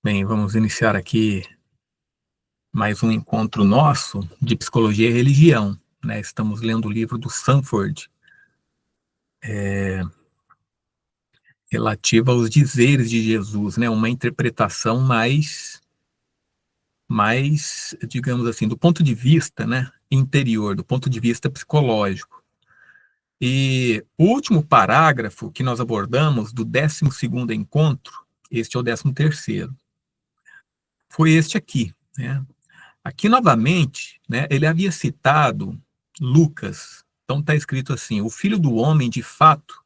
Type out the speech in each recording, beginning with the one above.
Bem, vamos iniciar aqui mais um encontro nosso de psicologia e religião, né? Estamos lendo o livro do Sanford, relativo aos dizeres de Jesus, né? Uma interpretação mais, digamos assim, do ponto de vista, né, interior, do ponto de vista psicológico. E o último parágrafo que nós abordamos do 12º encontro, este é o 13º, foi este aqui, né? Aqui, novamente, né, ele havia citado Lucas. Então está escrito assim: o filho do homem, de fato,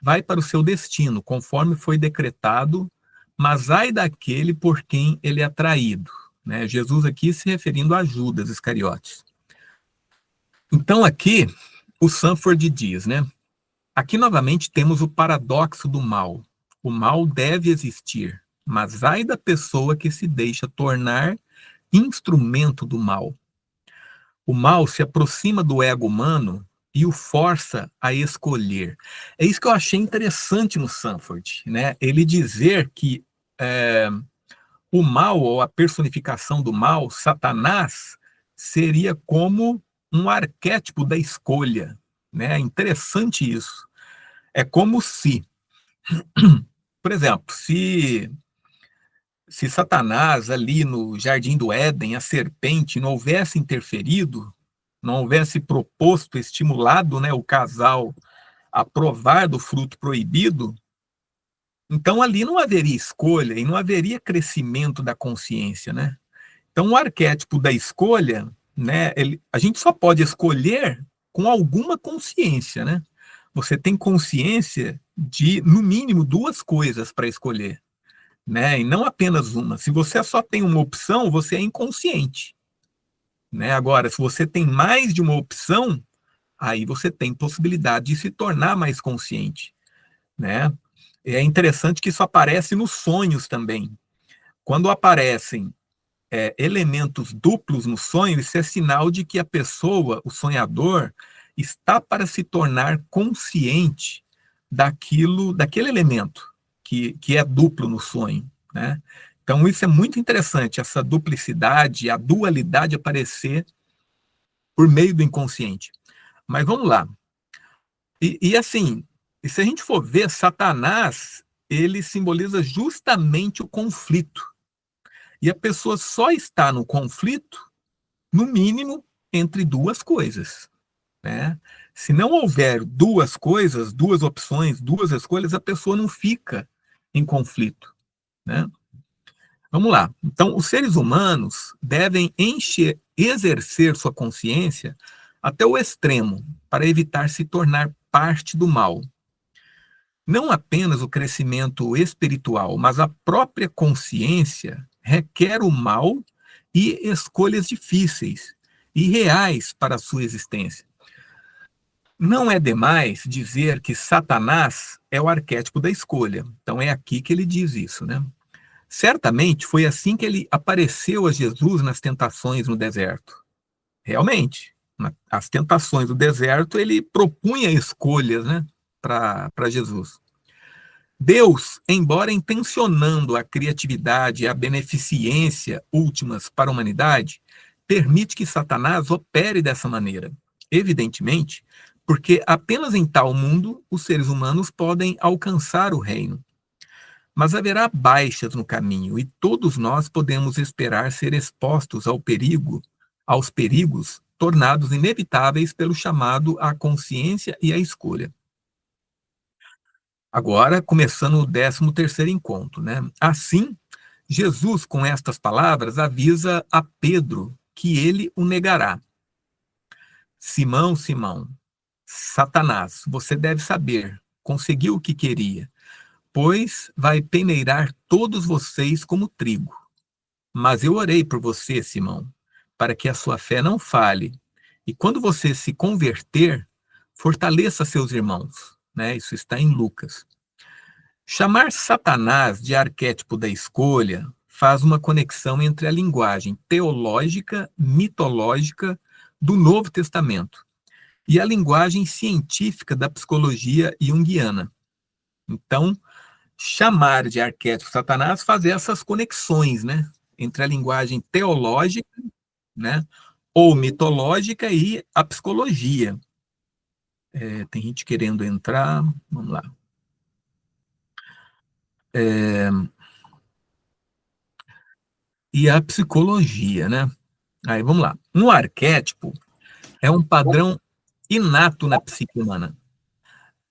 vai para o seu destino, conforme foi decretado, mas ai daquele por quem ele é traído. Né? Jesus aqui se referindo a Judas Iscariotes. Então aqui, o Sanford diz, né? Aqui novamente temos o paradoxo do mal. O mal deve existir, mas ai da pessoa que se deixa tornar instrumento do mal. O mal se aproxima do ego humano e o força a escolher. É isso que eu achei interessante no Sanford, né? Ele dizer que o mal, ou a personificação do mal, Satanás, seria como um arquétipo da escolha. Né? É interessante isso. É como se, por exemplo, se Satanás ali no Jardim do Éden, a serpente, não houvesse interferido, não houvesse proposto, estimulado, né, o casal a provar do fruto proibido, então ali não haveria escolha e não haveria crescimento da consciência, né? Então o arquétipo da escolha, né, a gente só pode escolher com alguma consciência, né? Você tem consciência de, no mínimo, duas coisas para escolher, né? E não apenas uma. Se você só tem uma opção, você é inconsciente, né? Agora, se você tem mais de uma opção, aí você tem possibilidade de se tornar mais consciente, né? É interessante que isso aparece nos sonhos também. Quando aparecem elementos duplos no sonho, isso é sinal de que a pessoa, o sonhador, está para se tornar consciente daquele elemento que é duplo no sonho, né? Então, isso é muito interessante, essa duplicidade, a dualidade aparecer por meio do inconsciente. Mas vamos lá. E assim, se a gente for ver, Satanás, ele simboliza justamente o conflito. E a pessoa só está no conflito, no mínimo, entre duas coisas. Né? Se não houver duas coisas, duas opções, duas escolhas, a pessoa não fica em conflito. Né? Vamos lá. Então, os seres humanos devem exercer sua consciência até o extremo, para evitar se tornar parte do mal. Não apenas o crescimento espiritual, mas a própria consciência requer o mal e escolhas difíceis e reais para a sua existência. Não é demais dizer que Satanás é o arquétipo da escolha. Então é aqui que ele diz isso, né? Certamente foi assim que ele apareceu a Jesus nas tentações no deserto. Realmente, as tentações do deserto, ele propunha escolhas, né, para Jesus. Deus, embora intencionando a criatividade e a beneficência últimas para a humanidade, permite que Satanás opere dessa maneira. Evidentemente, porque apenas em tal mundo os seres humanos podem alcançar o reino. Mas haverá baixas no caminho e todos nós podemos esperar ser expostos aos perigos tornados inevitáveis pelo chamado à consciência e à escolha. Agora, começando o 13º encontro, né? Assim, Jesus, com estas palavras, avisa a Pedro que ele o negará. Simão, Simão, Satanás, você deve saber, conseguiu o que queria, pois vai peneirar todos vocês como trigo. Mas eu orei por você, Simão, para que a sua fé não falhe. E quando você se converter, fortaleça seus irmãos. Né? Isso está em Lucas. Chamar Satanás de arquétipo da escolha faz uma conexão entre a linguagem teológica, mitológica do Novo Testamento e a linguagem científica da psicologia junguiana. Então, chamar de arquétipo Satanás, fazer essas conexões, né, entre a linguagem teológica, né, ou mitológica e a psicologia. Tem gente querendo entrar, vamos lá. E a psicologia, né? Aí vamos lá. Um arquétipo é um padrão inato na psique humana.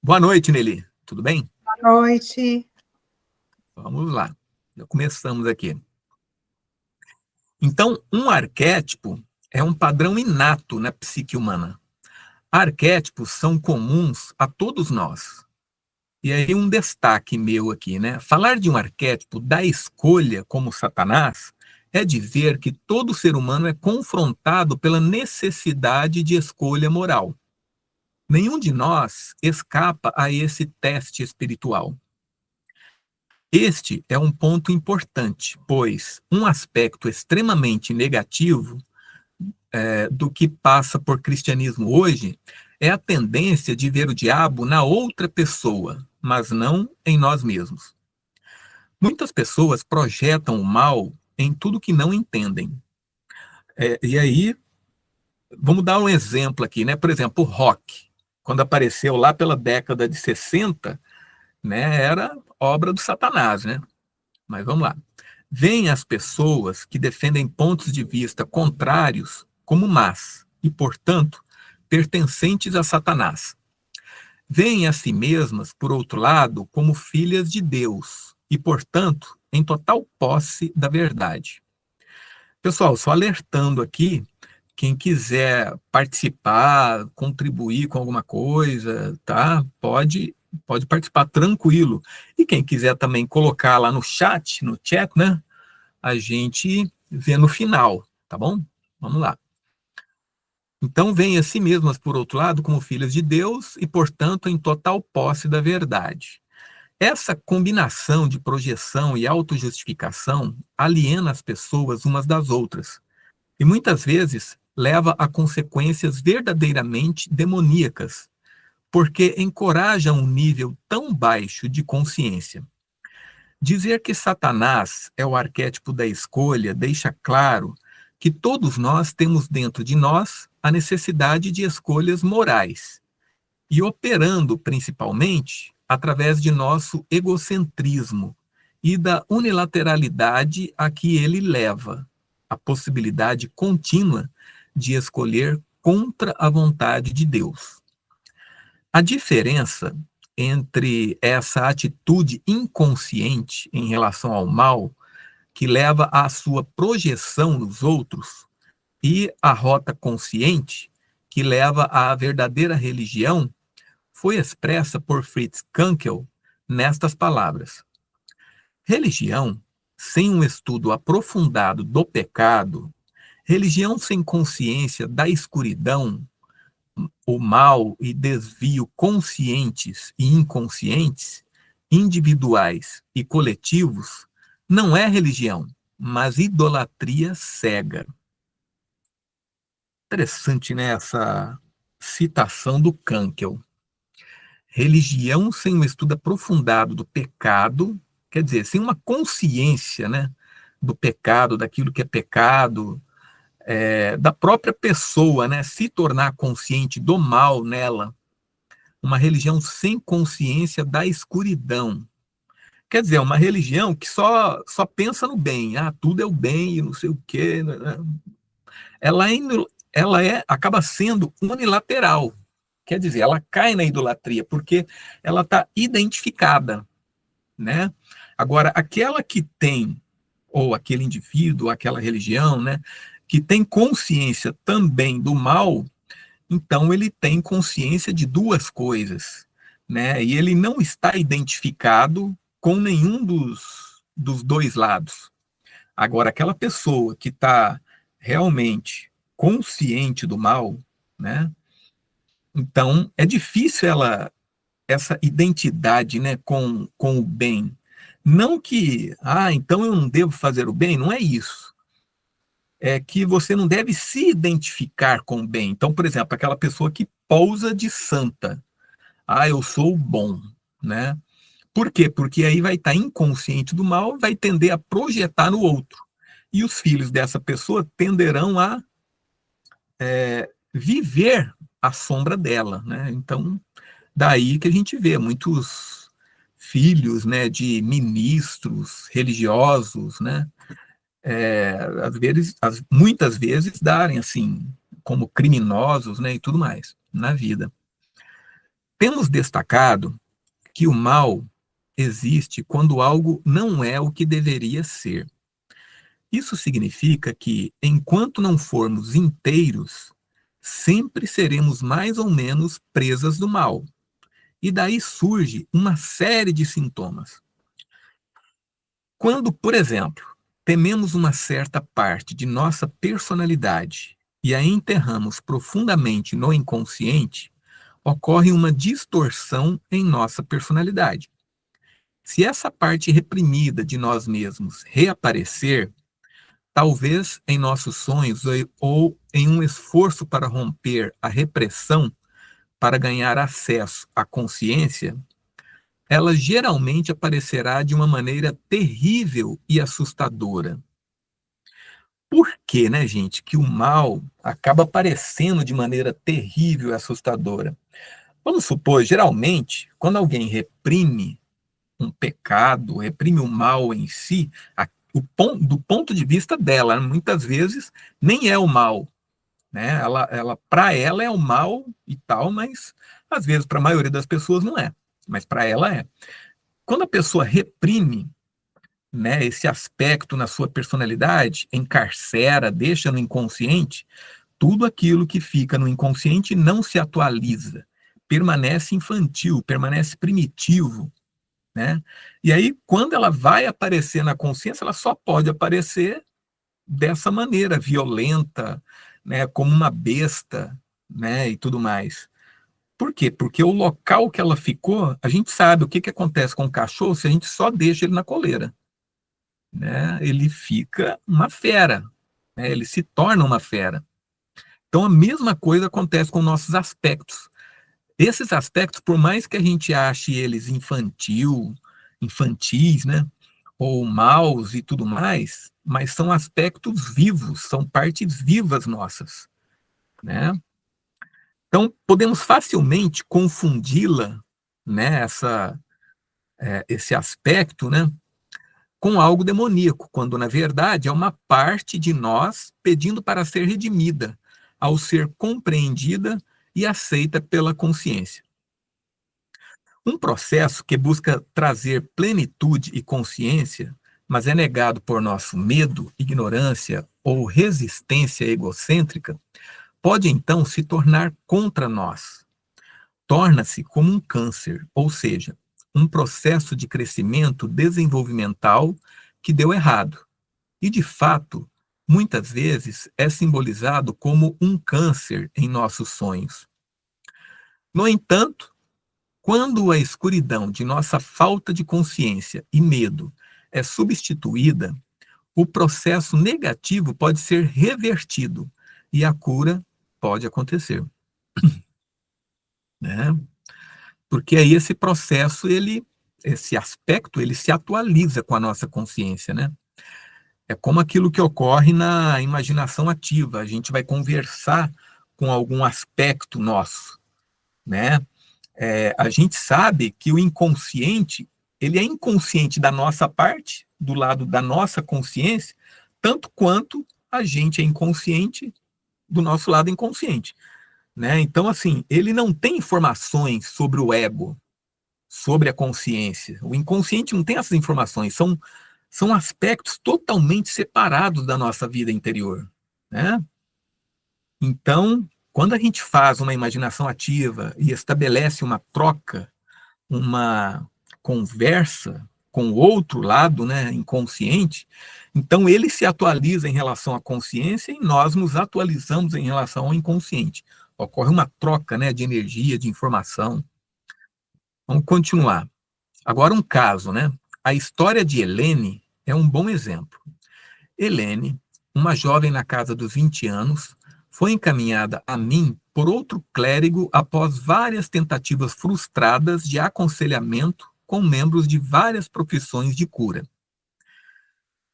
Boa noite, Nelly. Tudo bem? Boa noite. Vamos lá. Já começamos aqui. Então, um arquétipo é um padrão inato na psique humana. Arquétipos são comuns a todos nós. E aí um destaque meu aqui, né? Falar de um arquétipo da escolha como Satanás é dizer que todo ser humano é confrontado pela necessidade de escolha moral. Nenhum de nós escapa a esse teste espiritual. Este é um ponto importante, pois um aspecto extremamente negativo do que passa por cristianismo hoje é a tendência de ver o diabo na outra pessoa, mas não em nós mesmos. Muitas pessoas projetam o mal em tudo que não entendem. E aí, vamos dar um exemplo aqui, né? Por exemplo, o rock, quando apareceu lá pela década de 60, né, era obra do Satanás, né? Mas vamos lá. Veem as pessoas que defendem pontos de vista contrários como más e, portanto, pertencentes a Satanás. Veem a si mesmas, por outro lado, como filhas de Deus e, portanto, em total posse da verdade. Pessoal, só alertando aqui, quem quiser participar, contribuir com alguma coisa, tá? Pode participar tranquilo. E quem quiser também colocar lá no chat, né? A gente vê no final, tá bom? Vamos lá. Então, veem a si mesmas, por outro lado, como filhas de Deus e, portanto, em total posse da verdade. Essa combinação de projeção e autojustificação aliena as pessoas umas das outras e muitas vezes leva a consequências verdadeiramente demoníacas, porque encoraja um nível tão baixo de consciência. Dizer que Satanás é o arquétipo da escolha deixa claro que todos nós temos dentro de nós a necessidade de escolhas morais e operando principalmente através de nosso egocentrismo e da unilateralidade a que ele leva, a possibilidade contínua de escolher contra a vontade de Deus. A diferença entre essa atitude inconsciente em relação ao mal, que leva à sua projeção nos outros, e a rota consciente, que leva à verdadeira religião, foi expressa por Fritz Kanckel nestas palavras: religião sem um estudo aprofundado do pecado, religião sem consciência da escuridão, o mal e desvio conscientes e inconscientes, individuais e coletivos, não é religião, mas idolatria cega. Interessante, né, essa citação do Kanckel. Religião sem um estudo aprofundado do pecado, quer dizer, sem uma consciência, né, do pecado, daquilo que é pecado, da própria pessoa, né, se tornar consciente do mal nela, uma religião sem consciência da escuridão. Quer dizer, uma religião que só pensa no bem, tudo é o bem e não sei o quê. Ela, acaba sendo unilateral. Quer dizer, ela cai na idolatria, porque ela está identificada, né? Agora, aquela que tem, ou aquele indivíduo, aquela religião, né, que tem consciência também do mal, então ele tem consciência de duas coisas, né? E ele não está identificado com nenhum dos dois lados. Agora, aquela pessoa que está realmente consciente do mal, né? Então, é difícil essa identidade, né, com o bem. Não que, então eu não devo fazer o bem, não é isso. É que você não deve se identificar com o bem. Então, por exemplo, aquela pessoa que pousa de santa. Eu sou o bom, né? Por quê? Porque aí vai estar inconsciente do mal, vai tender a projetar no outro. E os filhos dessa pessoa tenderão a viver à sombra dela, né? Então, daí que a gente vê muitos filhos, né, de ministros religiosos, né, às vezes, muitas vezes darem assim como criminosos, né, e tudo mais na vida. Temos destacado que o mal existe quando algo não é o que deveria ser. Isso significa que, enquanto não formos inteiros, sempre seremos mais ou menos presas do mal. E daí surge uma série de sintomas. Quando, por exemplo, tememos uma certa parte de nossa personalidade e a enterramos profundamente no inconsciente, ocorre uma distorção em nossa personalidade. Se essa parte reprimida de nós mesmos reaparecer, talvez em nossos sonhos ou em um esforço para romper a repressão para ganhar acesso à consciência, ela geralmente aparecerá de uma maneira terrível e assustadora. Por que, né, gente, que o mal acaba aparecendo de maneira terrível e assustadora? Vamos supor, geralmente, quando alguém reprime um pecado, reprime o mal em si, do ponto de vista dela, muitas vezes nem é o mal, né? Para ela é o mal e tal, mas às vezes para a maioria das pessoas não é, mas para ela é. Quando a pessoa reprime, né, esse aspecto na sua personalidade, encarcera, deixa no inconsciente, tudo aquilo que fica no inconsciente não se atualiza, permanece infantil, permanece primitivo, né? E aí, quando ela vai aparecer na consciência, ela só pode aparecer dessa maneira, violenta, né, como uma besta, né, e tudo mais. Por quê? Porque o local que ela ficou, a gente sabe o que acontece com o cachorro se a gente só deixa ele na coleira, né? Ele fica uma fera, né? Ele se torna uma fera. Então, a mesma coisa acontece com nossos aspectos. Esses aspectos, por mais que a gente ache eles infantis, né, ou maus e tudo mais, mas são aspectos vivos, são partes vivas nossas, né? Então, podemos facilmente confundi-la, né, esse aspecto, né, com algo demoníaco, quando na verdade é uma parte de nós pedindo para ser redimida, ao ser compreendida e aceita pela consciência. Um processo que busca trazer plenitude e consciência, mas é negado por nosso medo, ignorância ou resistência egocêntrica, pode então se tornar contra nós. Torna-se como um câncer, ou seja, um processo de crescimento desenvolvimental que deu errado. E, de fato, muitas vezes é simbolizado como um câncer em nossos sonhos. No entanto, quando a escuridão de nossa falta de consciência e medo é substituída, o processo negativo pode ser revertido e a cura pode acontecer, né? Porque aí esse processo, esse aspecto, ele se atualiza com a nossa consciência, né? É como aquilo que ocorre na imaginação ativa. A gente vai conversar com algum aspecto nosso, né? A gente sabe que o inconsciente, ele é inconsciente da nossa parte, do lado da nossa consciência, tanto quanto a gente é inconsciente do nosso lado inconsciente, né? Então, assim, ele não tem informações sobre o ego, sobre a consciência. O inconsciente não tem essas informações, são aspectos totalmente separados da nossa vida interior, né? Então, quando a gente faz uma imaginação ativa e estabelece uma troca, uma conversa com o outro lado, né, inconsciente, então ele se atualiza em relação à consciência e nós nos atualizamos em relação ao inconsciente. Ocorre uma troca, né, de energia, de informação. Vamos continuar. Agora um caso, né? A história de Helene é um bom exemplo. Helene, uma jovem na casa dos 20 anos, foi encaminhada a mim por outro clérigo após várias tentativas frustradas de aconselhamento com membros de várias profissões de cura.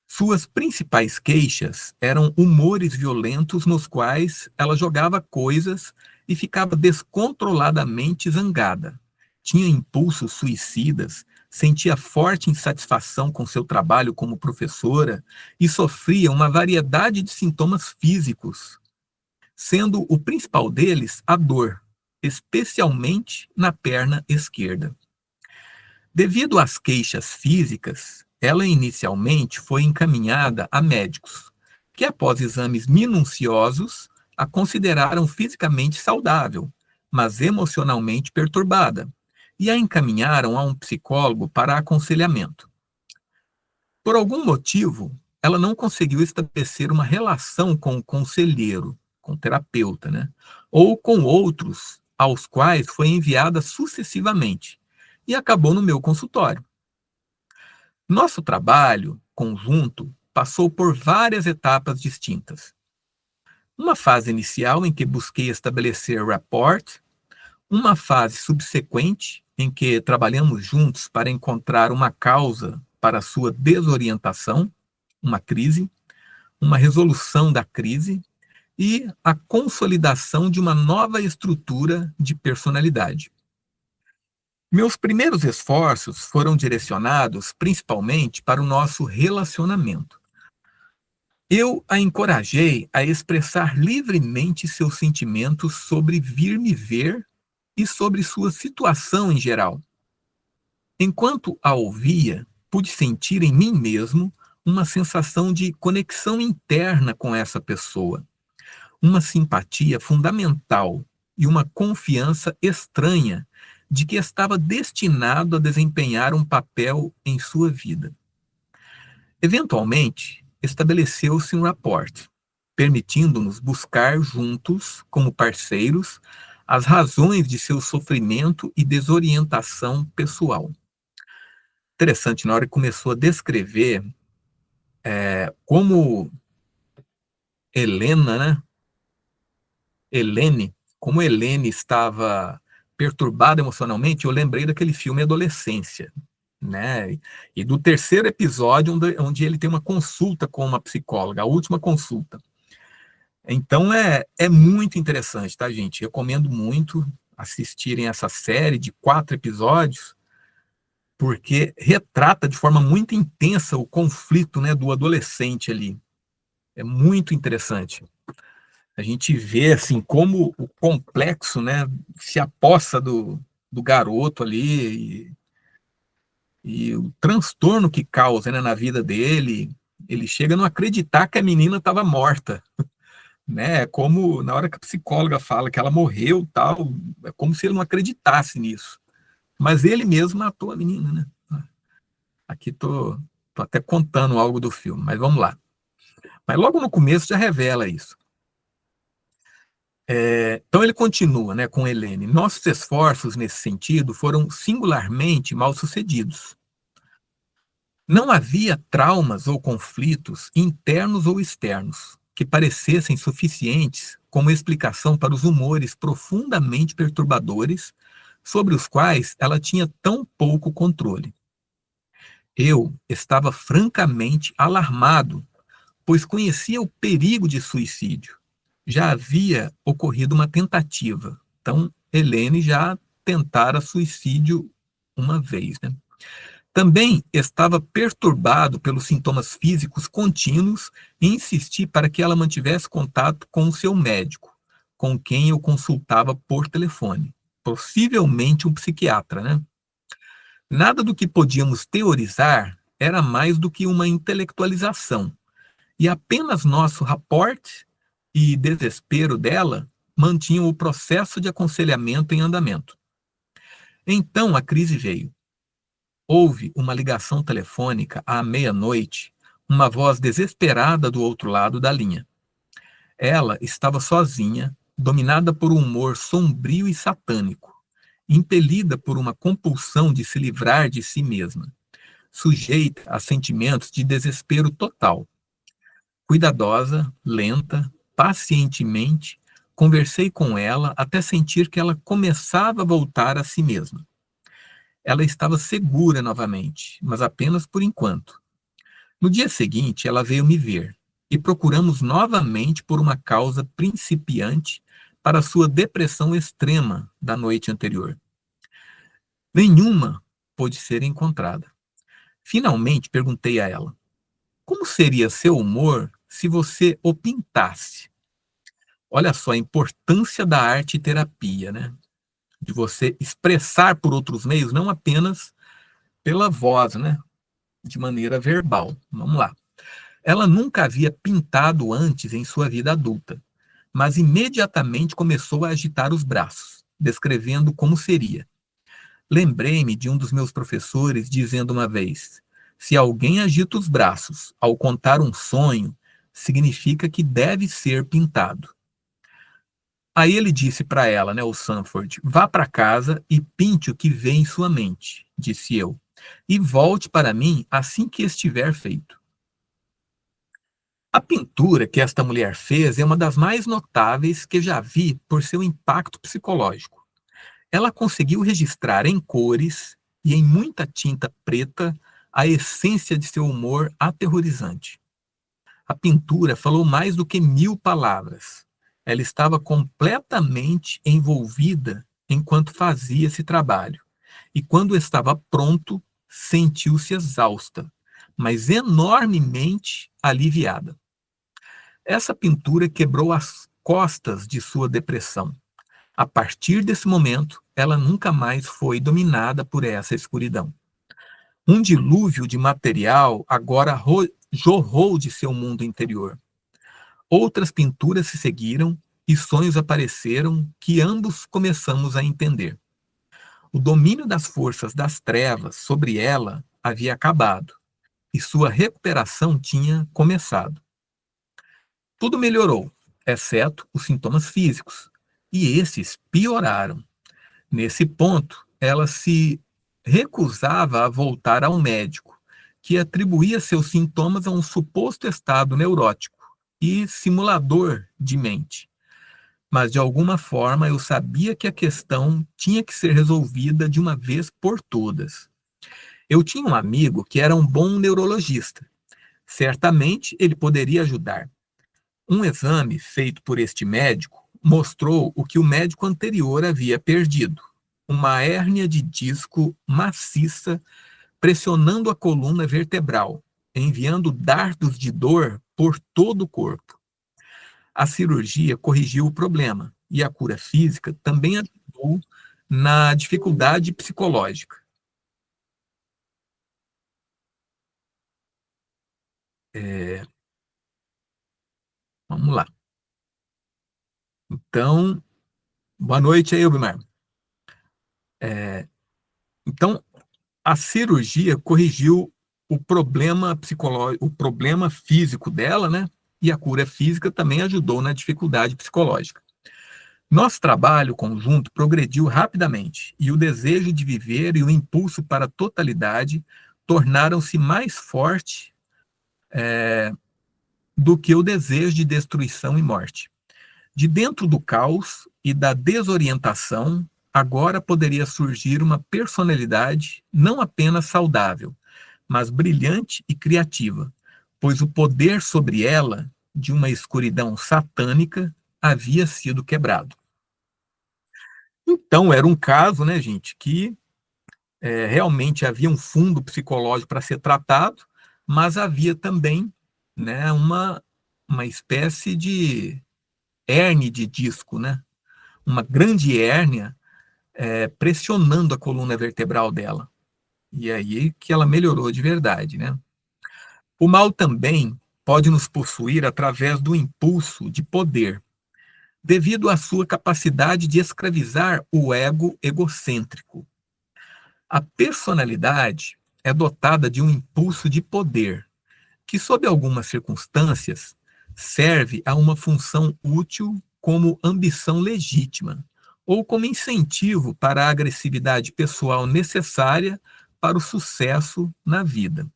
Suas principais queixas eram humores violentos nos quais ela jogava coisas e ficava descontroladamente zangada. Tinha impulsos suicidas, sentia forte insatisfação com seu trabalho como professora e sofria uma variedade de sintomas físicos, sendo o principal deles a dor, especialmente na perna esquerda. Devido às queixas físicas, ela inicialmente foi encaminhada a médicos, que após exames minuciosos a consideraram fisicamente saudável, mas emocionalmente perturbada, e a encaminharam a um psicólogo para aconselhamento. Por algum motivo, ela não conseguiu estabelecer uma relação com o conselheiro, com o terapeuta, né? Ou com outros aos quais foi enviada sucessivamente, e acabou no meu consultório. Nosso trabalho conjunto passou por várias etapas distintas. Uma fase inicial em que busquei estabelecer rapport, uma fase subsequente em que trabalhamos juntos para encontrar uma causa para a sua desorientação, uma crise, uma resolução da crise e a consolidação de uma nova estrutura de personalidade. Meus primeiros esforços foram direcionados principalmente para o nosso relacionamento. Eu a encorajei a expressar livremente seus sentimentos sobre vir me ver e sobre sua situação em geral. Enquanto a ouvia, pude sentir em mim mesmo uma sensação de conexão interna com essa pessoa, uma simpatia fundamental e uma confiança estranha de que estava destinado a desempenhar um papel em sua vida. Eventualmente, estabeleceu-se um rapport, permitindo-nos buscar juntos, como parceiros, as razões de seu sofrimento e desorientação pessoal. Interessante, na hora que começou a descrever como Helena, né? Como Helene estava perturbada emocionalmente, eu lembrei daquele filme Adolescência, né? E do terceiro episódio, onde ele tem uma consulta com uma psicóloga, a última consulta. Então é muito interessante, tá, gente? Recomendo muito assistirem essa série de 4 episódios, porque retrata de forma muito intensa o conflito, né, do adolescente ali. É muito interessante. A gente vê assim como o complexo, né, se apossa do garoto ali e o transtorno que causa, né, na vida dele. Ele chega a não acreditar que a menina estava morta, né? É como na hora que a psicóloga fala que ela morreu, tal, é como se ele não acreditasse nisso. Mas ele mesmo matou a menina, né? Aqui tô até contando algo do filme, mas vamos lá. Mas logo no começo já revela isso. Então ele continua, né, com Helene. Nossos esforços nesse sentido foram singularmente mal sucedidos. Não havia traumas ou conflitos internos ou externos que parecessem suficientes como explicação para os humores profundamente perturbadores sobre os quais ela tinha tão pouco controle. Eu estava francamente alarmado, pois conhecia o perigo de suicídio. Já havia ocorrido uma tentativa. Então, Helene já tentara suicídio uma vez, né? Também estava perturbado pelos sintomas físicos contínuos e insisti para que ela mantivesse contato com o seu médico, com quem eu consultava por telefone, possivelmente um psiquiatra, né? Nada do que podíamos teorizar era mais do que uma intelectualização, e apenas nosso rapport e desespero dela mantinham o processo de aconselhamento em andamento. Então a crise veio. Houve uma ligação telefônica à meia-noite, uma voz desesperada do outro lado da linha. Ela estava sozinha, dominada por um humor sombrio e satânico, impelida por uma compulsão de se livrar de si mesma, sujeita a sentimentos de desespero total. Cuidadosa, lenta, pacientemente, conversei com ela até sentir que ela começava a voltar a si mesma. ela estava segura novamente, mas apenas por enquanto. No dia seguinte, ela veio me ver e procuramos novamente por uma causa principiante para sua depressão extrema da noite anterior. Nenhuma pôde ser encontrada. Finalmente perguntei a ela: como seria seu humor se você o pintasse? Olha só a importância da arte terapia, né? De você expressar por outros meios, não apenas pela voz, né? De maneira verbal. Vamos lá. Ela nunca havia pintado antes em sua vida adulta, mas imediatamente começou a agitar os braços, descrevendo como seria. Lembrei-me de um dos meus professores dizendo uma vez: se alguém agita os braços ao contar um sonho, significa que deve ser pintado. Aí ele disse para ela, né, o Sanford: vá para casa e pinte o que vê em sua mente, disse eu, e volte para mim assim que estiver feito. A pintura que esta mulher fez é uma das mais notáveis que já vi por seu impacto psicológico. Ela conseguiu registrar em cores e em muita tinta preta a essência de seu humor aterrorizante. A pintura falou mais do que 1000 palavras. Ela estava completamente envolvida enquanto fazia esse trabalho. E quando estava pronto, sentiu-se exausta, mas enormemente aliviada. Essa pintura quebrou as costas de sua depressão. A partir desse momento, ela nunca mais foi dominada por essa escuridão. Um dilúvio de material agora jorrou de seu mundo interior. Outras pinturas se seguiram e sonhos apareceram que ambos começamos a entender. O domínio das forças das trevas sobre ela havia acabado e sua recuperação tinha começado. Tudo melhorou, exceto os sintomas físicos, e esses pioraram. Nesse ponto, ela se recusava a voltar ao médico, que atribuía seus sintomas a um suposto estado neurótico e simulador de mente. Mas, de alguma forma, eu sabia que a questão tinha que ser resolvida de uma vez por todas. Eu tinha um amigo que era um bom neurologista. Certamente ele poderia ajudar. Um exame feito por este médico mostrou o que o médico anterior havia perdido: uma hérnia de disco maciça pressionando a coluna vertebral, enviando dardos de dor por todo o corpo. A cirurgia corrigiu o problema e a cura física também ajudou na dificuldade psicológica. É, vamos lá. Então, boa noite aí, Wilmar. Então, a cirurgia corrigiu o problema psicológico, o problema físico dela, né? E a cura física também ajudou na dificuldade psicológica. Nosso trabalho conjunto progrediu rapidamente e o desejo de viver e o impulso para a totalidade tornaram-se mais forte do que o desejo de destruição e morte. De dentro do caos e da desorientação, agora poderia surgir uma personalidade não apenas saudável, mas brilhante e criativa, pois o poder sobre ela, de uma escuridão satânica, havia sido quebrado. Então, era um caso, né, gente, que realmente havia um fundo psicológico para ser tratado, mas havia também, né, uma espécie de hérnia de disco, né? Uma grande hérnia pressionando a coluna vertebral dela. E aí que ela melhorou de verdade, né? O mal também pode nos possuir através do impulso de poder, devido à sua capacidade de escravizar o ego egocêntrico. A personalidade é dotada de um impulso de poder, que, sob algumas circunstâncias, serve a uma função útil como ambição legítima, ou como incentivo para a agressividade pessoal necessária para o sucesso na vida.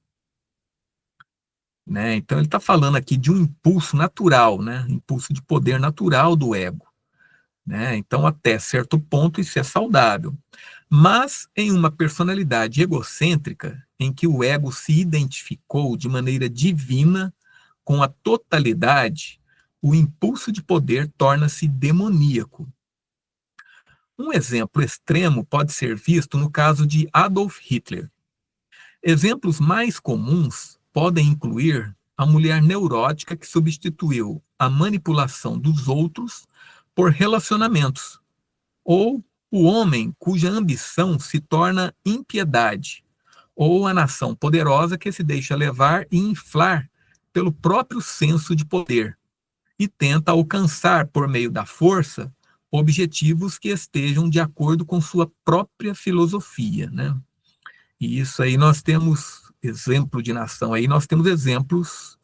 Né? Então, ele está falando aqui de um impulso natural, né? Impulso de poder natural do ego. Né? Então, até certo ponto, isso é saudável. mas em uma personalidade egocêntrica em que o ego se identificou de maneira divina com a totalidade, o impulso de poder torna-se demoníaco. Um exemplo extremo pode ser visto no caso de Adolf Hitler. Exemplos mais comuns podem incluir a mulher neurótica que substituiu a manipulação dos outros por relacionamentos, ou o homem cuja ambição se torna impiedade, ou a nação poderosa que se deixa levar e inflar pelo próprio senso de poder e tenta alcançar, por meio da força, objetivos que estejam de acordo com sua própria filosofia, né? E isso aí nós temos exemplo de nação, aí nós temos exemplos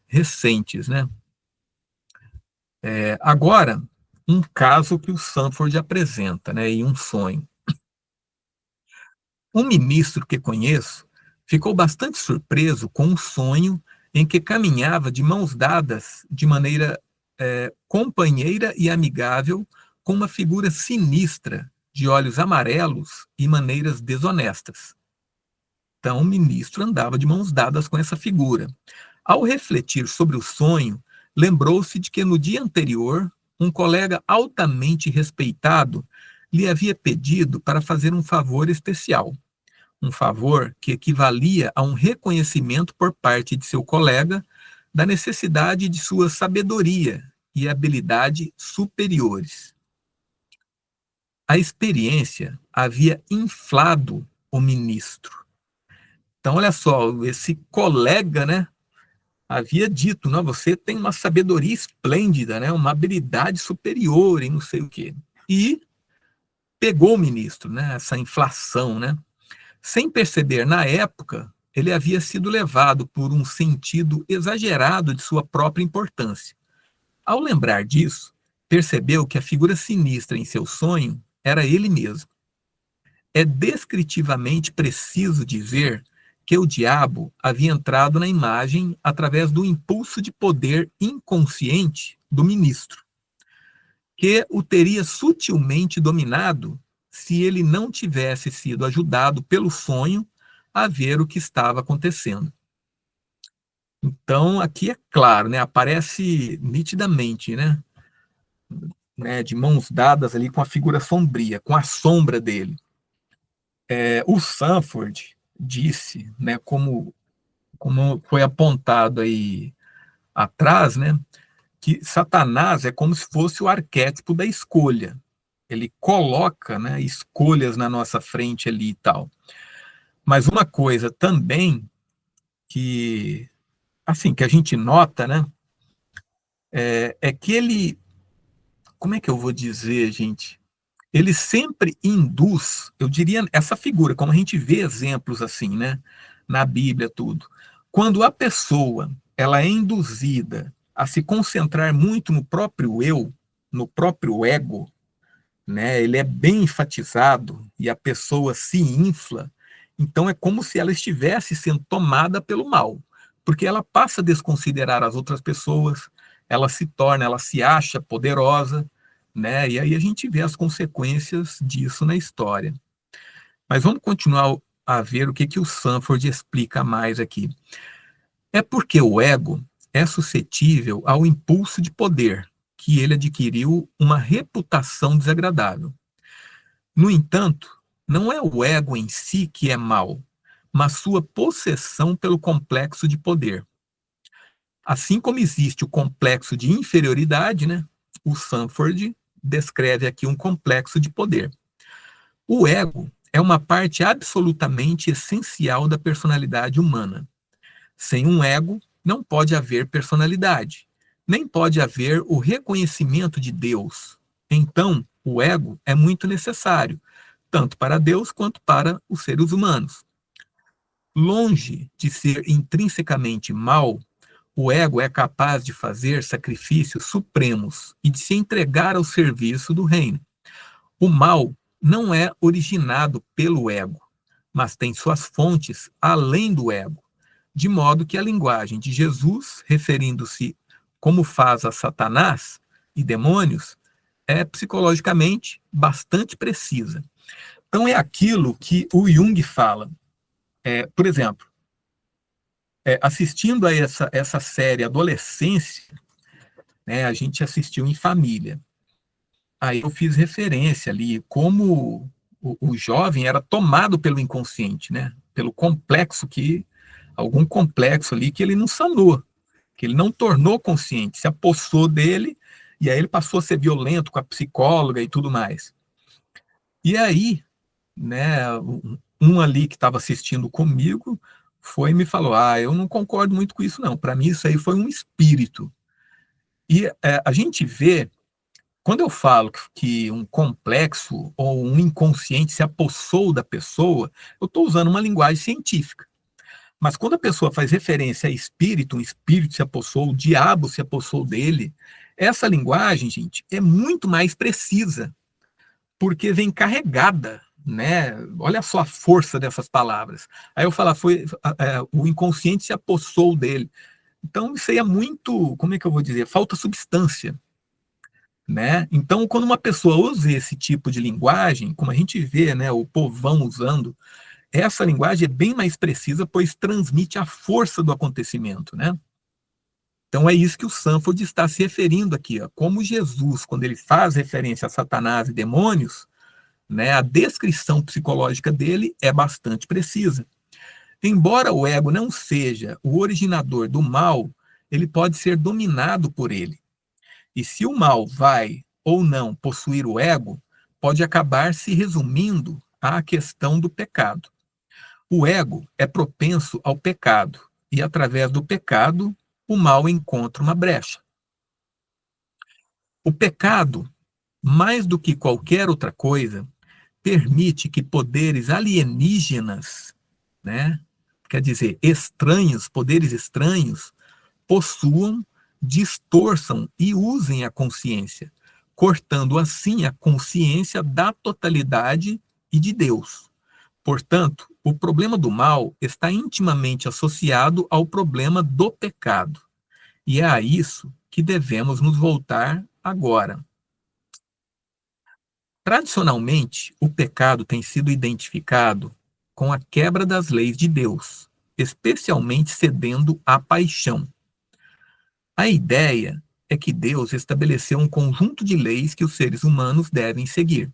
recentes, né? Agora, um caso que o Sanford apresenta, né, em um sonho. Um ministro que conheço ficou bastante surpreso com um sonho em que caminhava de mãos dadas de maneira companheira e amigável com uma figura sinistra, de olhos amarelos e maneiras desonestas. Então, o ministro andava de mãos dadas com essa figura. Ao refletir sobre o sonho, lembrou-se de que no dia anterior, um colega altamente respeitado lhe havia pedido para fazer um favor especial. Um favor que equivalia a um reconhecimento por parte de seu colega da necessidade de sua sabedoria e habilidade superiores. A experiência havia inflado o ministro. Então, olha só, esse colega, né, havia dito, não, você tem uma sabedoria esplêndida, né, uma habilidade superior e não sei o quê. E pegou o ministro, né, essa inflação, né? Sem perceber na época, ele havia sido levado por um sentido exagerado de sua própria importância. Ao lembrar disso, percebeu que a figura sinistra em seu sonho era ele mesmo. É descritivamente preciso dizer que o diabo havia entrado na imagem através do impulso de poder inconsciente do ministro, que o teria sutilmente dominado se ele não tivesse sido ajudado pelo sonho a ver o que estava acontecendo. Então, aqui é claro, né, aparece nitidamente, né, de mãos dadas ali com a figura sombria, com a sombra dele. O Sanford disse, né, como foi apontado aí atrás, né, que Satanás é como se fosse o arquétipo da escolha. Ele coloca, né, escolhas na nossa frente ali e tal. Mas uma coisa também que, assim, que a gente nota, né, é que ele, como é que eu vou dizer, gente? Ele sempre induz, eu diria, essa figura, como a gente vê exemplos assim, né, na Bíblia, tudo. Quando a pessoa, ela é induzida a se concentrar muito no próprio eu, no próprio ego, né, ele é bem enfatizado e a pessoa se infla, então é como se ela estivesse sendo tomada pelo mal, porque ela passa a desconsiderar as outras pessoas, ela se acha poderosa, né, e aí a gente vê as consequências disso na história. Mas vamos continuar a ver o que o Sanford explica mais aqui. É porque o ego é suscetível ao impulso de poder, que ele adquiriu uma reputação desagradável. No entanto, não é o ego em si que é mal, mas sua possessão pelo complexo de poder. Assim como existe o complexo de inferioridade, né, o Sanford descreve aqui um complexo de poder. O ego é uma parte absolutamente essencial da personalidade humana. Sem um ego, não pode haver personalidade, nem pode haver o reconhecimento de Deus. Então, o ego é muito necessário, tanto para Deus quanto para os seres humanos. Longe de ser intrinsecamente mal, o ego é capaz de fazer sacrifícios supremos e de se entregar ao serviço do reino. O mal não é originado pelo ego, mas tem suas fontes além do ego, de modo que a linguagem de Jesus, referindo-se como faz a Satanás e demônios, é psicologicamente bastante precisa. Então é aquilo que o Jung fala. Por exemplo, assistindo a essa série Adolescência, né, a gente assistiu em família. Aí eu fiz referência ali como o jovem era tomado pelo inconsciente, né? Pelo complexo algum complexo ali que ele não sanou, que ele não tornou consciente, se apossou dele e aí ele passou a ser violento com a psicóloga e tudo mais. E aí, né, um ali que estava assistindo comigo foi e me falou: eu não concordo muito com isso não. Para mim isso aí foi um espírito. E a gente vê quando eu falo que um complexo ou um inconsciente se apossou da pessoa, eu estou usando uma linguagem científica. Mas quando a pessoa faz referência a espírito, um espírito se apossou, o diabo se apossou dele, essa linguagem, gente, é muito mais precisa, porque vem carregada, né? Olha só a força dessas palavras. Aí eu falo, o inconsciente se apossou dele. Então, isso aí é muito, como é que eu vou dizer? Falta substância. Né? Então, quando uma pessoa usa esse tipo de linguagem, como a gente vê, né, o povão usando, essa linguagem é bem mais precisa, pois transmite a força do acontecimento, né? Então é isso que o Sanford está se referindo aqui, ó, como Jesus, quando ele faz referência a Satanás e demônios, né, a descrição psicológica dele é bastante precisa. Embora o ego não seja o originador do mal, ele pode ser dominado por ele. E se o mal vai ou não possuir o ego, pode acabar se resumindo à questão do pecado. O ego é propenso ao pecado, e através do pecado, o mal encontra uma brecha. O pecado, mais do que qualquer outra coisa, permite que poderes alienígenas, né, quer dizer, estranhos, poderes estranhos, possuam, distorçam e usem a consciência, cortando assim a consciência da totalidade e de Deus. Portanto, o problema do mal está intimamente associado ao problema do pecado. E é a isso que devemos nos voltar agora. Tradicionalmente, o pecado tem sido identificado com a quebra das leis de Deus, especialmente cedendo à paixão. A ideia é que Deus estabeleceu um conjunto de leis que os seres humanos devem seguir.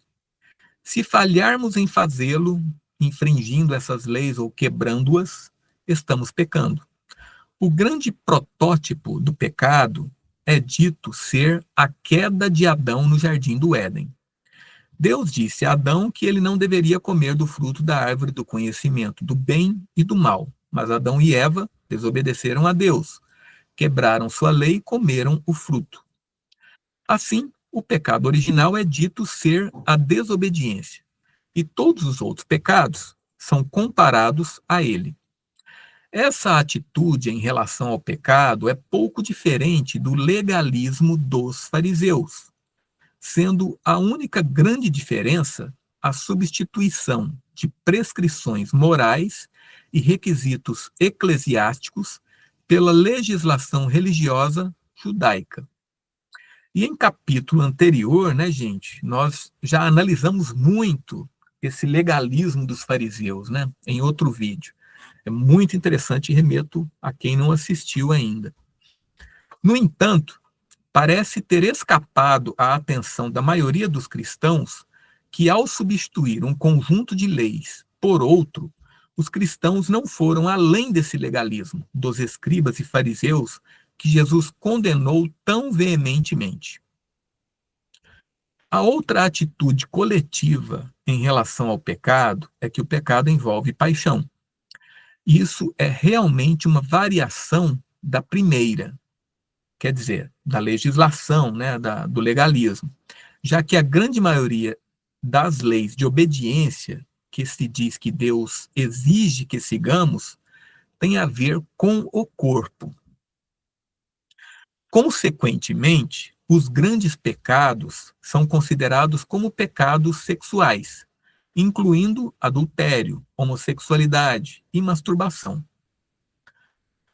Se falharmos em fazê-lo, infringindo essas leis ou quebrando-as, estamos pecando. O grande protótipo do pecado é dito ser a queda de Adão no jardim do Éden. Deus disse a Adão que ele não deveria comer do fruto da árvore do conhecimento do bem e do mal, mas Adão e Eva desobedeceram a Deus, quebraram sua lei e comeram o fruto. Assim, o pecado original é dito ser a desobediência, e todos os outros pecados são comparados a ele. Essa atitude em relação ao pecado é pouco diferente do legalismo dos fariseus, sendo a única grande diferença a substituição de prescrições morais e requisitos eclesiásticos pela legislação religiosa judaica. E em capítulo anterior, né, gente, nós já analisamos muito esse legalismo dos fariseus, né, em outro vídeo. É muito interessante e remeto a quem não assistiu ainda. No entanto, parece ter escapado à atenção da maioria dos cristãos que, ao substituir um conjunto de leis por outro, os cristãos não foram além desse legalismo dos escribas e fariseus que Jesus condenou tão veementemente. A outra atitude coletiva em relação ao pecado é que o pecado envolve paixão. Isso é realmente uma variação da primeira, quer dizer, da legislação, né, do legalismo, já que a grande maioria das leis de obediência que se diz que Deus exige que sigamos tem a ver com o corpo. Consequentemente, os grandes pecados são considerados como pecados sexuais, incluindo adultério, homossexualidade e masturbação.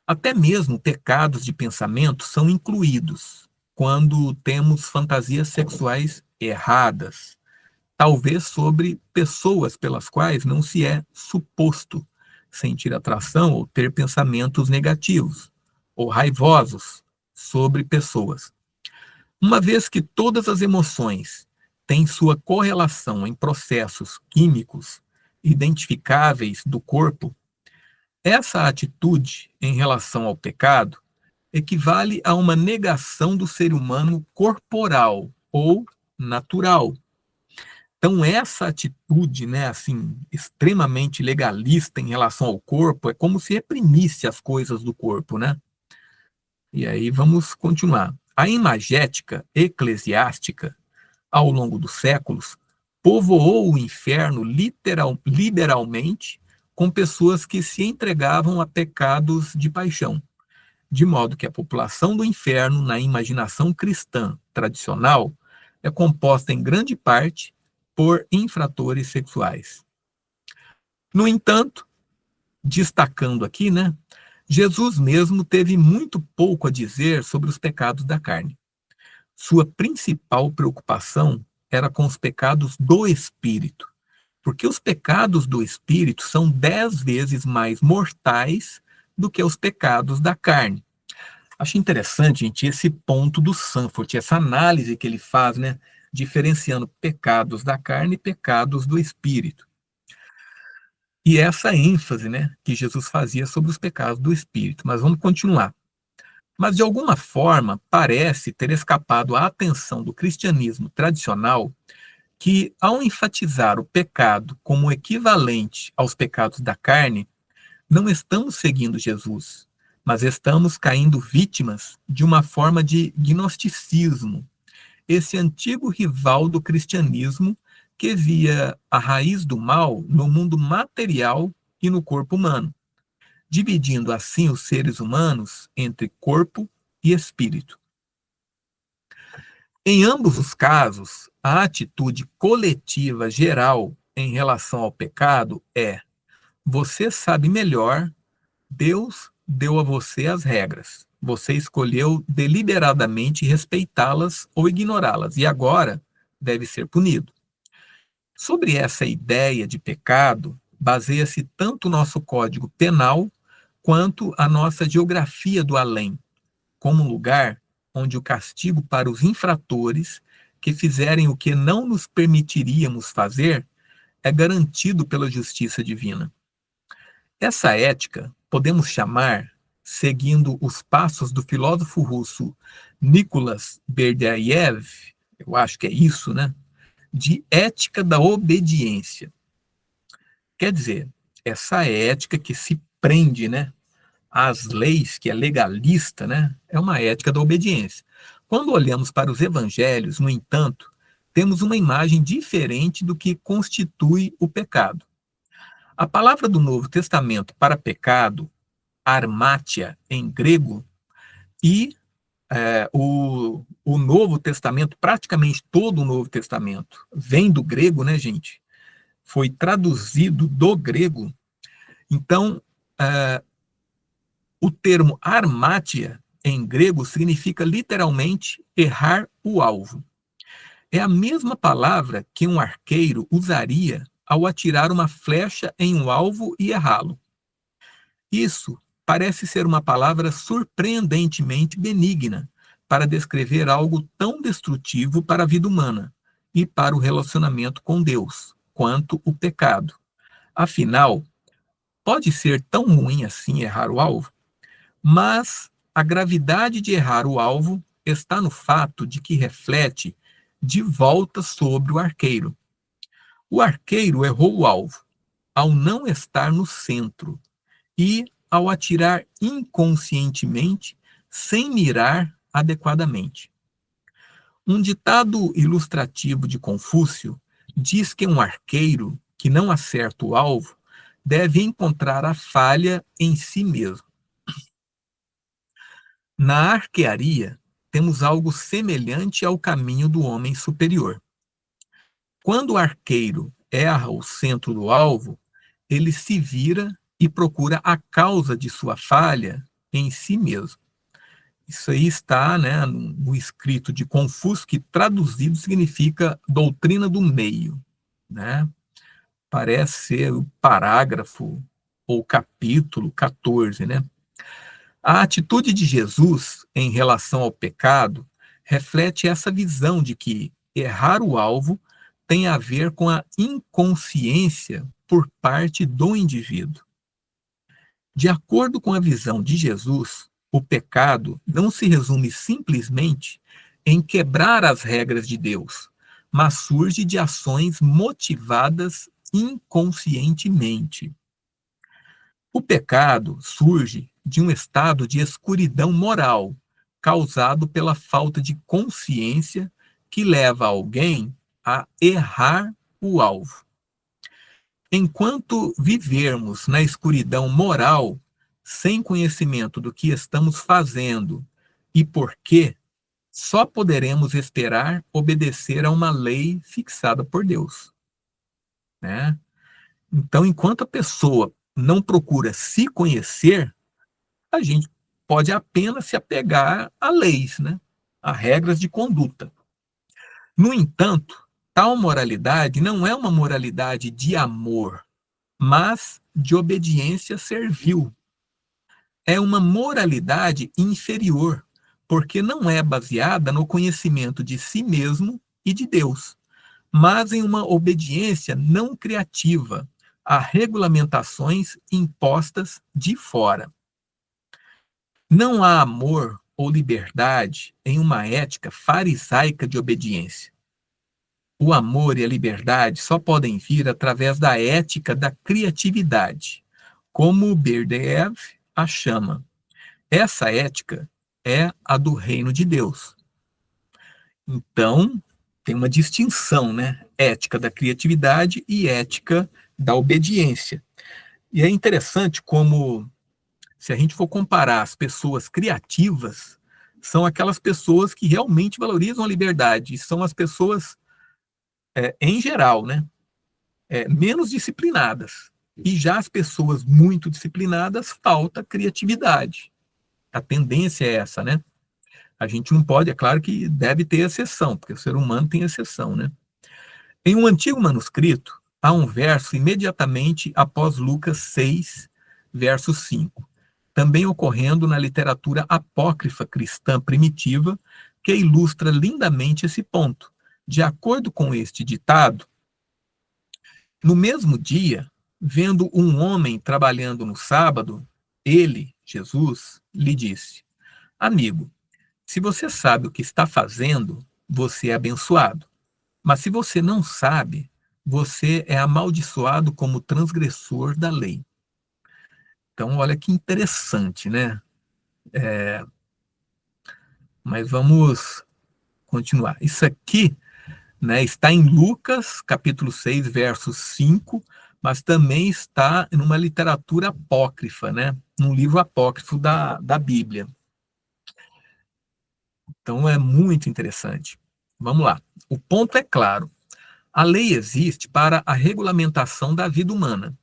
Até mesmo pecados de pensamento são incluídos quando temos fantasias sexuais erradas, talvez sobre pessoas pelas quais não se é suposto sentir atração ou ter pensamentos negativos ou raivosos sobre pessoas. Uma vez que todas as emoções têm sua correlação em processos químicos identificáveis do corpo, essa atitude em relação ao pecado equivale a uma negação do ser humano corporal ou natural. Então, essa atitude, né, assim, extremamente legalista em relação ao corpo, é como se reprimisse as coisas do corpo, né? E aí vamos continuar. A imagética eclesiástica, ao longo dos séculos, povoou o inferno literalmente com pessoas que se entregavam a pecados de paixão, de modo que a população do inferno, na imaginação cristã tradicional, é composta em grande parte por infratores sexuais. No entanto, destacando aqui, né, Jesus mesmo teve muito pouco a dizer sobre os pecados da carne. Sua principal preocupação era com os pecados do espírito, porque os pecados do espírito são 10 vezes mais mortais do que os pecados da carne. Acho interessante, gente, esse ponto do Sanford, essa análise que ele faz, né, diferenciando pecados da carne e pecados do espírito. E essa ênfase, né, que Jesus fazia sobre os pecados do espírito. Mas vamos continuar. Mas, de alguma forma, parece ter escapado à atenção do cristianismo tradicional que, ao enfatizar o pecado como equivalente aos pecados da carne, não estamos seguindo Jesus, mas estamos caindo vítimas de uma forma de gnosticismo, esse antigo rival do cristianismo que via a raiz do mal no mundo material e no corpo humano, dividindo assim os seres humanos entre corpo e espírito. Em ambos os casos, a atitude coletiva geral em relação ao pecado é: você sabe melhor, Deus deu a você as regras. Você escolheu deliberadamente respeitá-las ou ignorá-las, e agora deve ser punido. Sobre essa ideia de pecado, baseia-se tanto o nosso Código Penal quanto a nossa geografia do além, como um lugar onde o castigo para os infratores que fizerem o que não nos permitiríamos fazer é garantido pela justiça divina. Essa ética podemos chamar, seguindo os passos do filósofo russo Nicolas Berdyaev, eu acho que é isso, né? De ética da obediência. Quer dizer, essa ética que se prende, né, às leis, que é legalista, né, é uma ética da obediência. Quando olhamos para os evangelhos, no entanto, temos uma imagem diferente do que constitui o pecado. A palavra do Novo Testamento para pecado, armátia em grego, e o Novo Testamento, praticamente todo o Novo Testamento, vem do grego, né, gente? Foi traduzido do grego. Então, o termo armátia em grego significa literalmente errar o alvo. É a mesma palavra que um arqueiro usaria ao atirar uma flecha em um alvo e errá-lo. Isso parece ser uma palavra surpreendentemente benigna para descrever algo tão destrutivo para a vida humana e para o relacionamento com Deus, quanto o pecado. Afinal, pode ser tão ruim assim errar o alvo? Mas a gravidade de errar o alvo está no fato de que reflete de volta sobre o arqueiro. O arqueiro errou o alvo ao não estar no centro e ao atirar inconscientemente, sem mirar adequadamente. Um ditado ilustrativo de Confúcio diz que um arqueiro que não acerta o alvo deve encontrar a falha em si mesmo. Na arquearia, temos algo semelhante ao caminho do homem superior. Quando o arqueiro erra o centro do alvo, ele se vira e procura a causa de sua falha em si mesmo. Isso aí está, né, no escrito de Confúcio, que traduzido significa doutrina do meio, né? Parece ser o parágrafo ou capítulo 14, né? A atitude de Jesus em relação ao pecado reflete essa visão de que errar o alvo tem a ver com a inconsciência por parte do indivíduo. De acordo com a visão de Jesus, o pecado não se resume simplesmente em quebrar as regras de Deus, mas surge de ações motivadas inconscientemente. O pecado surge de um estado de escuridão moral, causado pela falta de consciência que leva alguém a errar o alvo. Enquanto vivermos na escuridão moral, sem conhecimento do que estamos fazendo e por quê, só poderemos esperar obedecer a uma lei fixada por Deus, né? Então, enquanto a pessoa não procura se conhecer, a gente pode apenas se apegar a leis, né? A regras de conduta. No entanto, tal moralidade não é uma moralidade de amor, mas de obediência servil. É uma moralidade inferior, porque não é baseada no conhecimento de si mesmo e de Deus, mas em uma obediência não criativa a regulamentações impostas de fora. Não há amor ou liberdade em uma ética farisaica de obediência. O amor e a liberdade só podem vir através da ética da criatividade, como Berdyaev a chama. Essa ética é a do reino de Deus. Então, tem uma distinção, né? Ética da criatividade e ética da obediência. E é interessante como, se a gente for comparar as pessoas criativas, são aquelas pessoas que realmente valorizam a liberdade, são as pessoas, em geral, né? Menos disciplinadas. E já as pessoas muito disciplinadas, falta criatividade. A tendência é essa, né? A gente não pode, é claro que deve ter exceção, porque o ser humano tem exceção, né? Em um antigo manuscrito, há um verso imediatamente após Lucas 6, verso 5, também ocorrendo na literatura apócrifa cristã primitiva, que ilustra lindamente esse ponto. De acordo com este ditado, no mesmo dia, vendo um homem trabalhando no sábado, ele, Jesus, lhe disse: Amigo, se você sabe o que está fazendo, você é abençoado. Mas se você não sabe, você é amaldiçoado como transgressor da lei. Então, olha que interessante, né? Mas vamos continuar. Isso aqui, né, está em Lucas, capítulo 6, verso 5, mas também está numa literatura apócrifa, né? Num livro apócrifo da Bíblia. Então, é muito interessante. Vamos lá. O ponto é claro. A lei existe para a regulamentação da vida humana.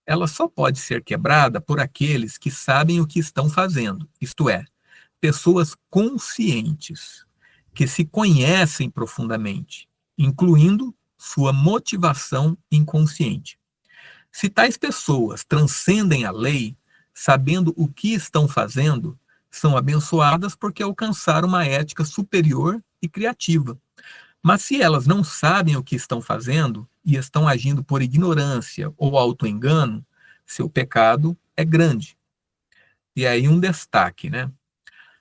Ela só pode ser quebrada por aqueles que sabem o que estão fazendo, isto é, pessoas conscientes, que se conhecem profundamente, incluindo sua motivação inconsciente. Se tais pessoas transcendem a lei, sabendo o que estão fazendo, são abençoadas porque alcançaram uma ética superior e criativa. Mas se elas não sabem o que estão fazendo e estão agindo por ignorância ou autoengano, seu pecado é grande. E aí um destaque, né?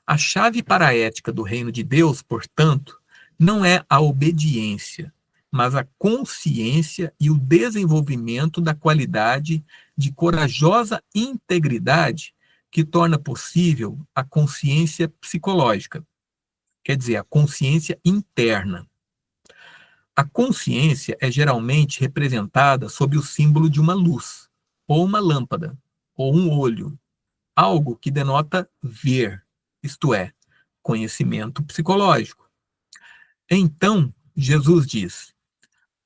A chave para a ética do reino de Deus, portanto, não é a obediência, mas a consciência e o desenvolvimento da qualidade de corajosa integridade que torna possível a consciência psicológica, quer dizer, a consciência interna. A consciência é geralmente representada sob o símbolo de uma luz, ou uma lâmpada, ou um olho, algo que denota ver, isto é, conhecimento psicológico. Então, Jesus diz: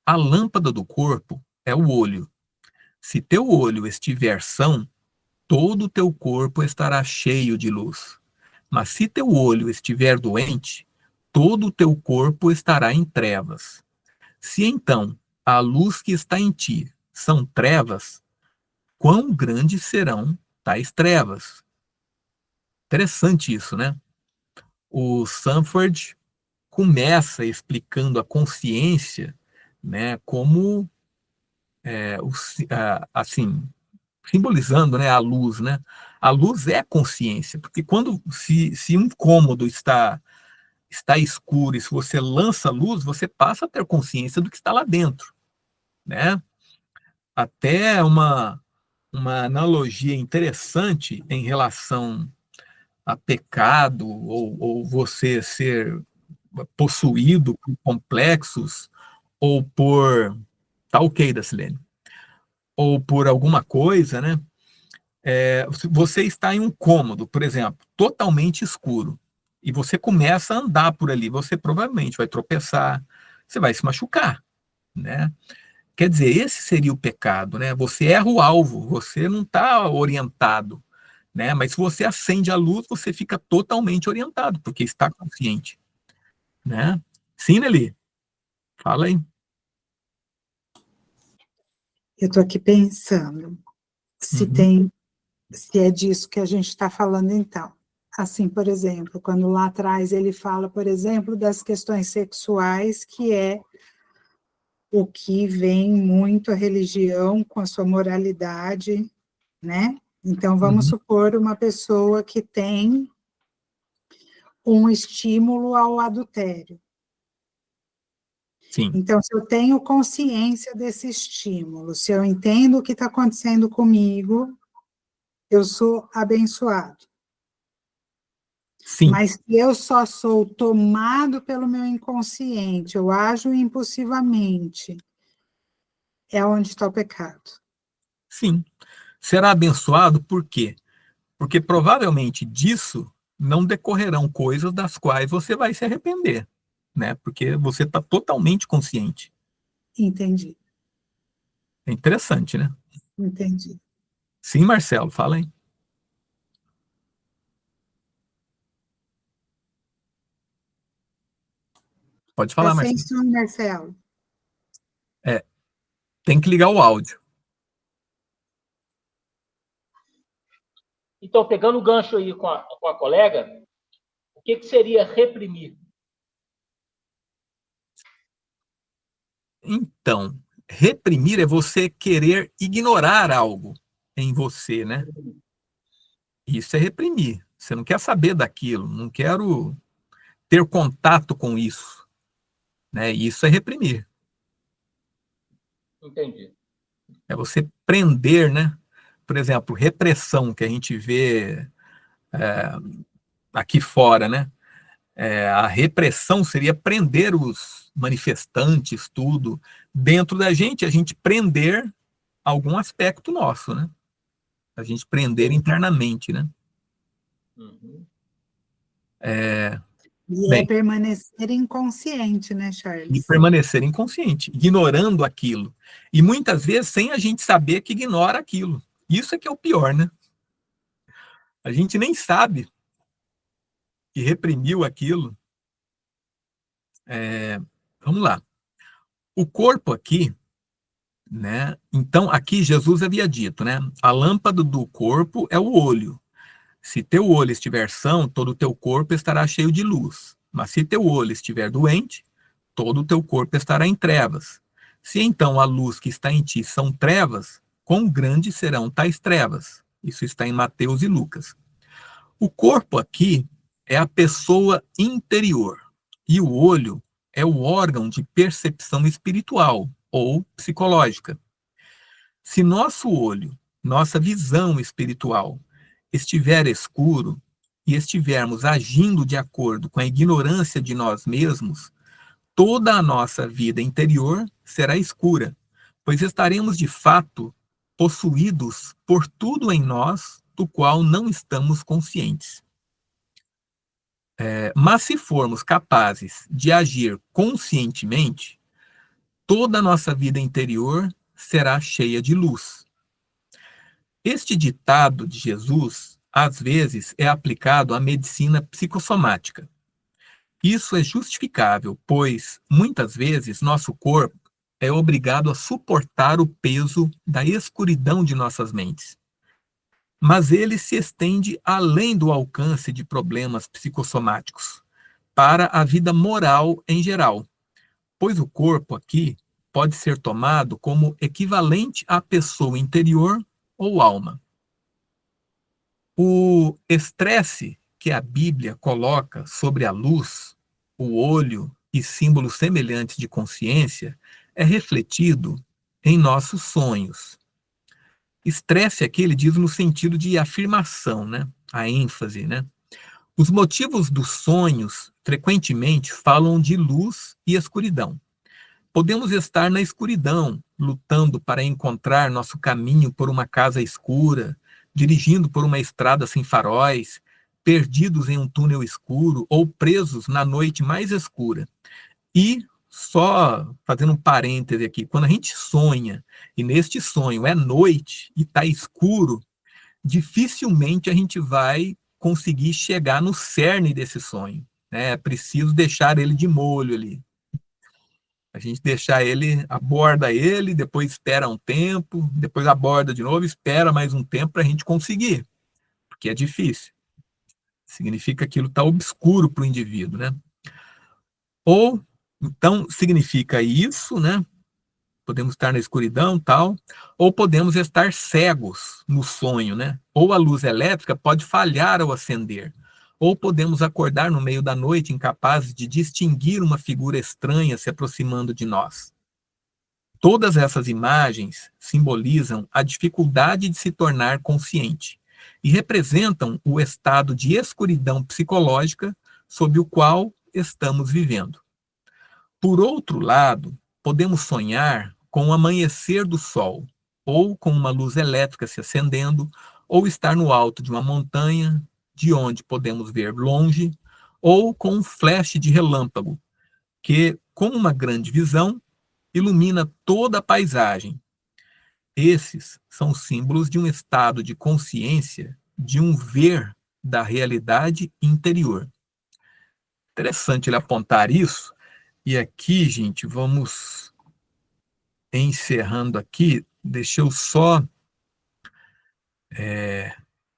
a lâmpada do corpo é o olho. Se teu olho estiver são, todo o teu corpo estará cheio de luz. Mas se teu olho estiver doente, todo o teu corpo estará em trevas. Se então a luz que está em ti são trevas, quão grandes serão tais trevas? Interessante isso, né? O Sanford começa explicando a consciência, né, como assim, simbolizando, né, a luz, né? A luz é consciência, porque quando se um cômodo está escuro e se você lança luz, você passa a ter consciência do que está lá dentro, né? Até uma analogia interessante em relação a pecado ou você ser possuído por complexos ou por tá ok, Dacilene, ou por alguma coisa, né? Você está em um cômodo, por exemplo, totalmente escuro, e você começa a andar por ali, você provavelmente vai tropeçar, você vai se machucar, né? Quer dizer, esse seria o pecado, né? Você erra o alvo, você não está orientado, né? Mas se você acende a luz, você fica totalmente orientado, porque está consciente, né? Sim, Nelly, fala aí. Eu estou aqui pensando Uhum. se é disso que a gente está falando, então. Assim, por exemplo, quando lá atrás ele fala, por exemplo, das questões sexuais, que é o que vem muito a religião com a sua moralidade, né? Então, vamos Uhum. supor uma pessoa que tem um estímulo ao adultério. Sim, Então, se eu tenho consciência desse estímulo, se eu entendo o que está acontecendo comigo, eu sou abençoado. sim, Mas se eu só sou tomado pelo meu inconsciente, eu ajo impulsivamente, é onde está o pecado. sim. Será abençoado por quê? Porque provavelmente disso não decorrerão coisas das quais você vai se arrepender, né? Porque você está totalmente consciente. Entendi, É interessante, né? entendi. Sim, Marcelo, fala aí. Pode Está falar, sem Marcelo. som, Marcelo. É, tem que ligar o áudio. Então, pegando o gancho aí com a colega, o que seria reprimir? Então, reprimir é você querer ignorar algo em você, né? Isso é reprimir. Você não quer saber daquilo, não quero ter contato com isso, né? Isso é reprimir. Entendi. É você prender, né? Por exemplo, repressão que a gente vê aqui fora, né? A repressão seria prender os manifestantes, tudo. Dentro da gente, a gente prender algum aspecto nosso, né? A gente prender Entendi. internamente, né? Uhum. E é Bem, permanecer inconsciente, né, e Charles? permanecer inconsciente, ignorando aquilo. E muitas vezes sem a gente saber que ignora aquilo. Isso é que é o pior, né? A gente nem sabe que reprimiu aquilo. Vamos lá. O corpo aqui, né? Então, aqui Jesus havia dito, né? A lâmpada do corpo é o olho. Se teu olho estiver são, todo o teu corpo estará cheio de luz. Mas se teu olho estiver doente, todo o teu corpo estará em trevas. Se então a luz que está em ti são trevas, quão grandes serão tais trevas? Isso está em Mateus e Lucas. O corpo aqui é a pessoa interior e o olho é o órgão de percepção espiritual ou psicológica. Se nosso olho, nossa visão espiritual, estiver escuro e estivermos agindo de acordo com a ignorância de nós mesmos, toda a nossa vida interior será escura, pois estaremos de fato possuídos por tudo em nós do qual não estamos conscientes. Mas se formos capazes de agir conscientemente, toda a nossa vida interior será cheia de luz. Este ditado de Jesus às vezes, é aplicado à medicina psicossomática. Isso é justificável, pois, muitas vezes, nosso corpo é obrigado a suportar o peso da escuridão de nossas mentes. Mas ele se estende além do alcance de problemas psicossomáticos, para a vida moral em geral, pois o corpo aqui pode ser tomado como equivalente à pessoa interior ou alma. O estresse que a Bíblia coloca sobre a luz, o olho e símbolos semelhantes de consciência é refletido em nossos sonhos. Estresse aqui ele diz no sentido de afirmação, né? A ênfase, né? Os motivos dos sonhos frequentemente falam de luz e escuridão. Podemos estar na escuridão, lutando para encontrar nosso caminho por uma casa escura, dirigindo por uma estrada sem faróis, perdidos em um túnel escuro ou presos na noite mais escura. E, só fazendo um parêntese aqui, quando a gente sonha, e neste sonho é noite e está escuro, dificilmente a gente vai conseguir chegar no cerne desse sonho. Né? É preciso deixar ele de molho ali. A gente deixar ele, aborda ele, depois espera um tempo, depois aborda de novo, espera mais um tempo para a gente conseguir, porque é difícil. Significa que aquilo está obscuro para o indivíduo, né? Ou, então, significa isso, né? Podemos estar na escuridão, tal, ou podemos estar cegos no sonho, né? Ou a luz elétrica pode falhar ao acender, ou podemos acordar no meio da noite incapazes de distinguir uma figura estranha se aproximando de nós. Todas essas imagens simbolizam a dificuldade de se tornar consciente e representam o estado de escuridão psicológica sob o qual estamos vivendo. Por outro lado, podemos sonhar com o amanhecer do sol, ou com uma luz elétrica se acendendo, ou estar no alto de uma montanha, de onde podemos ver longe, ou com um flash de relâmpago, que, com uma grande visão, ilumina toda a paisagem. Esses são símbolos de um estado de consciência, de um ver da realidade interior. Interessante ele apontar isso. E aqui, gente, vamos encerrando aqui. Deixa eu só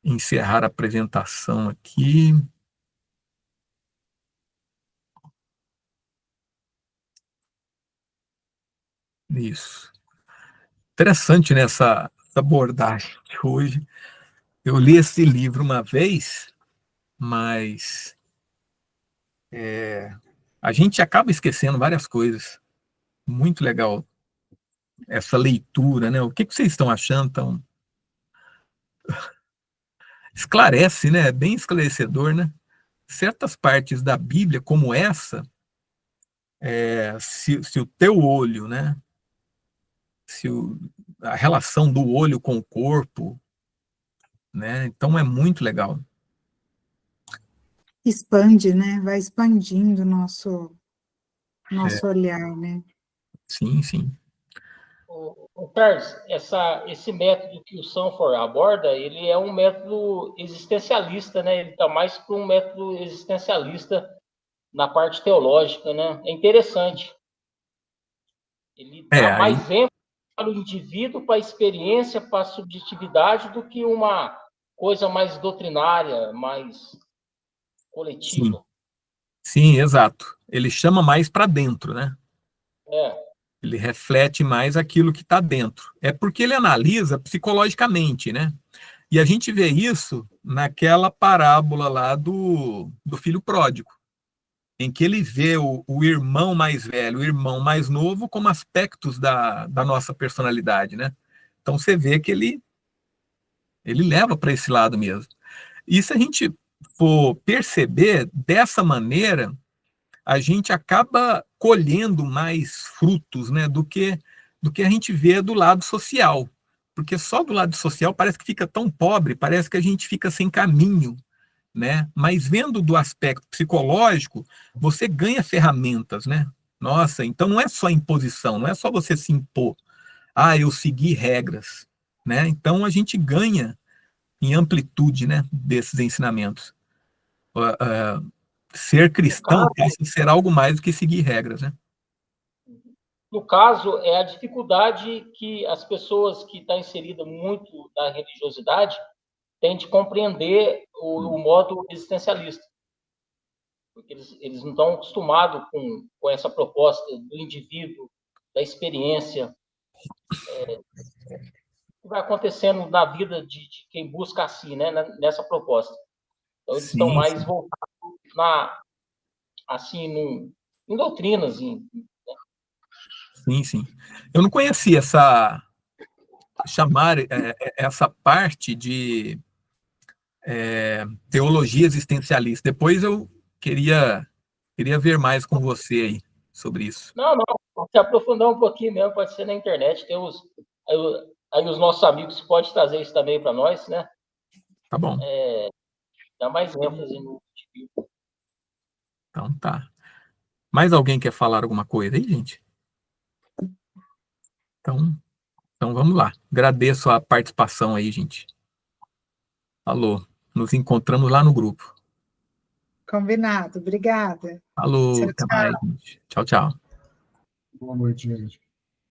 encerrar a apresentação aqui. Isso. Interessante nessa abordagem de hoje. Eu li esse livro uma vez, mas a gente acaba esquecendo várias coisas. Muito legal essa leitura, né? O que vocês estão achando? Então, esclarece, né? É bem esclarecedor, né? Certas partes da Bíblia, como essa, se o teu olho, né? A relação do olho com o corpo, né? Então é muito legal. Expande, né? Vai expandindo nosso olhar, né? Sim, sim. Carlos, esse método que o Sanford aborda, ele é um método existencialista, né? Ele está mais para um método existencialista na parte teológica, né? É interessante. Ele dá mais ênfase para o indivíduo, para a experiência, para a subjetividade, do que uma coisa mais doutrinária, mais coletiva. Sim, exato. Ele chama mais para dentro, né? É. Ele reflete mais aquilo que está dentro. É porque ele analisa psicologicamente, né? E a gente vê isso naquela parábola lá do filho pródigo, em que ele vê o irmão mais velho, o irmão mais novo, como aspectos da nossa personalidade, né? Então você vê que ele leva para esse lado mesmo. E se a gente for perceber dessa maneira, a gente acaba colhendo mais frutos, né, do que a gente vê do lado social. Porque só do lado social parece que fica tão pobre, parece que a gente fica sem caminho, né? Mas vendo do aspecto psicológico, você ganha ferramentas, né? Nossa, então não é só imposição, não é só você se impor. Ah, eu segui regras, né? Então a gente ganha em amplitude, né, desses ensinamentos. Ser cristão passa a ser algo mais do que seguir regras, né? No caso, é a dificuldade que as pessoas que estão inseridas muito na religiosidade têm de compreender o modo existencialista. Porque eles não estão acostumados com essa proposta do indivíduo, da experiência, que vai acontecendo na vida de quem busca assim, né, nessa proposta. Então, eles estão mais voltados em doutrinas. Sim. Eu não conhecia essa parte de teologia existencialista. Depois eu queria ver mais com você aí sobre isso. Não, se aprofundar um pouquinho mesmo, pode ser na internet, tem aí os nossos amigos podem trazer isso também para nós, né? Tá bom. Dá mais ênfase no indivíduo. Então tá. Mais alguém quer falar alguma coisa aí, gente? Então vamos lá. Agradeço a participação aí, gente. Alô, nos encontramos lá no grupo. Combinado, obrigada. Alô, Tchau, até tchau. mais, gente. Tchau, tchau. Boa noite, gente.